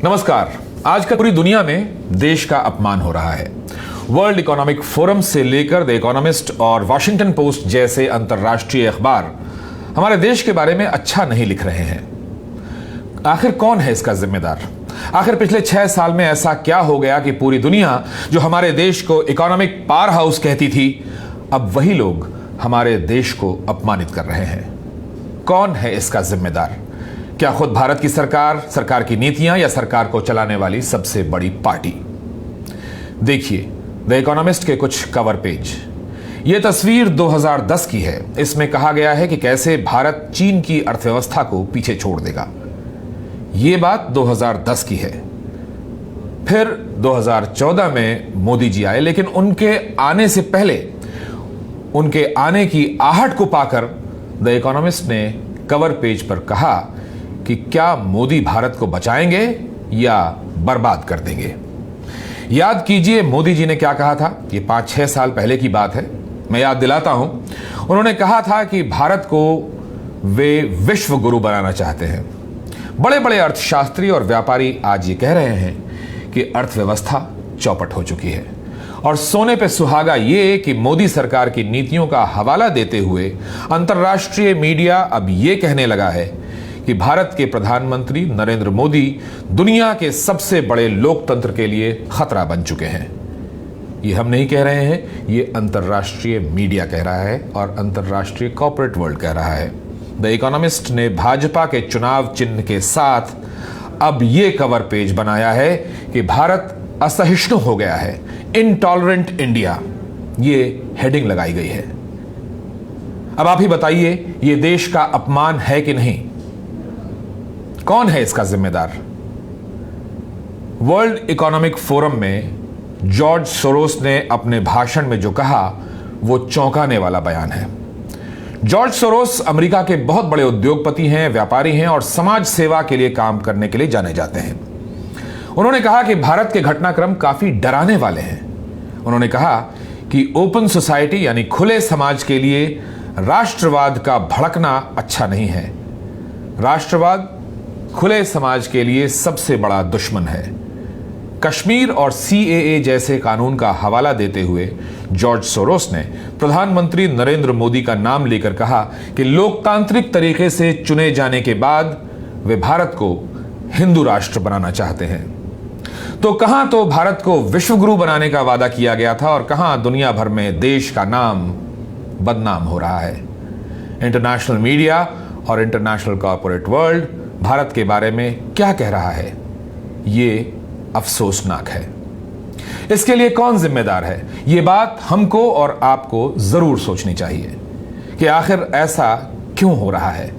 नमस्कार। आज कल पूरी दुनिया में देश का अपमान हो रहा है। वर्ल्ड इकोनॉमिक फोरम से लेकर द इकोनॉमिस्ट और वॉशिंगटन पोस्ट जैसे अंतर्राष्ट्रीय अखबार हमारे देश के बारे में अच्छा नहीं लिख रहे हैं। आखिर कौन है इसका जिम्मेदार? आखिर पिछले 6 साल में ऐसा क्या हो गया कि पूरी दुनिया जो हमारे देश को इकोनॉमिक पावर हाउस कहती थी, अब वही लोग हमारे देश को अपमानित कर रहे हैं। कौन है इसका जिम्मेदार? क्या खुद भारत की सरकार की नीतियां, या सरकार को चलाने वाली सबसे बड़ी पार्टी? देखिए द इकोनॉमिस्ट के कुछ कवर पेज। यह तस्वीर 2010 की है। इसमें कहा गया है कि कैसे भारत चीन की अर्थव्यवस्था को पीछे छोड़ देगा। यह बात 2010 की है। फिर 2014 में मोदी जी आए, लेकिन उनके आने से पहले उनके आने की आहट को पाकर द इकोनॉमिस्ट ने कवर पेज पर कहा कि क्या मोदी भारत को बचाएंगे या बर्बाद कर देंगे। याद कीजिए मोदी जी ने क्या कहा था। ये 5-6 साल पहले की बात है। मैं याद दिलाता हूं। उन्होंने कहा था कि भारत को वे विश्व गुरु बनाना चाहते हैं। बड़े बड़े अर्थशास्त्री और व्यापारी आज ये कह रहे हैं कि अर्थव्यवस्था चौपट हो चुकी है। और सोने पे सुहागा ये कि मोदी सरकार की नीतियों का हवाला देते हुए अंतर्राष्ट्रीय मीडिया अब ये कहने लगा है कि भारत के प्रधानमंत्री नरेंद्र मोदी दुनिया के सबसे बड़े लोकतंत्र के लिए खतरा बन चुके हैं। ये हम नहीं कह रहे हैं, ये अंतर्राष्ट्रीय मीडिया कह रहा है और अंतर्राष्ट्रीय कॉर्पोरेट वर्ल्ड कह रहा है। द इकोनॉमिस्ट ने भाजपा के चुनाव चिन्ह के साथ अब ये कवर पेज बनाया है कि भारत असहिष्णु हो गया है, इनटॉलरेंट इंडिया। ये हेडिंग लगाई गई है। अब आप ही बताइए, ये देश का अपमान है कि नहीं? कौन है इसका जिम्मेदार? वर्ल्ड इकोनॉमिक फोरम में जॉर्ज सोरोस ने अपने भाषण में जो कहा वो चौंकाने वाला बयान है। जॉर्ज सोरोस अमेरिका के बहुत बड़े उद्योगपति हैं, व्यापारी हैं और समाज सेवा के लिए काम करने के लिए जाने जाते हैं। उन्होंने कहा कि भारत के घटनाक्रम काफी डराने वाले हैं। उन्होंने कहा कि ओपन सोसाइटी यानी खुले समाज के लिए राष्ट्रवाद का भड़कना अच्छा नहीं है। राष्ट्रवाद खुले समाज के लिए सबसे बड़ा दुश्मन है। कश्मीर और CAA जैसे कानून का हवाला देते हुए जॉर्ज सोरोस ने प्रधानमंत्री नरेंद्र मोदी का नाम लेकर कहा कि लोकतांत्रिक तरीके से चुने जाने के बाद वे भारत को हिंदू राष्ट्र बनाना चाहते हैं। तो कहां तो भारत को विश्वगुरु बनाने का वादा किया गया था और कहां दुनिया भर में देश का नाम बदनाम हो रहा है। इंटरनेशनल मीडिया और इंटरनेशनल कॉर्पोरेट वर्ल्ड भारत के बारे में क्या कह रहा है, ये अफसोसनाक है। इसके लिए कौन जिम्मेदार है? ये बात हमको और आपको जरूर सोचनी चाहिए कि आखिर ऐसा क्यों हो रहा है।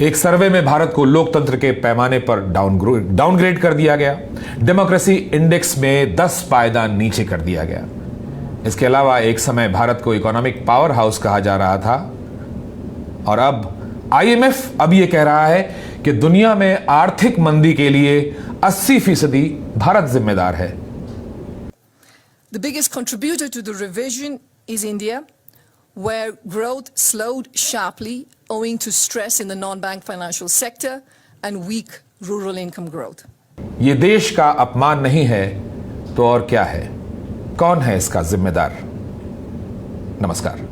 एक सर्वे में भारत को लोकतंत्र के पैमाने पर डाउनग्रेड कर दिया गया। डेमोक्रेसी इंडेक्स में 10 पायदान नीचे कर दिया गया। इसके अलावा एक समय भारत को इकोनॉमिक पावर हाउस कहा जा रहा था और अब IMF अब यह कह रहा है कि दुनिया में आर्थिक मंदी के लिए 80% भारत जिम्मेदार है। The biggest contributor to the revision is India, where growth slowed sharply owing to stress in the non-bank financial sector and weak rural income growth. ये देश का अपमान नहीं है तो और क्या है? कौन है इसका जिम्मेदार? नमस्कार।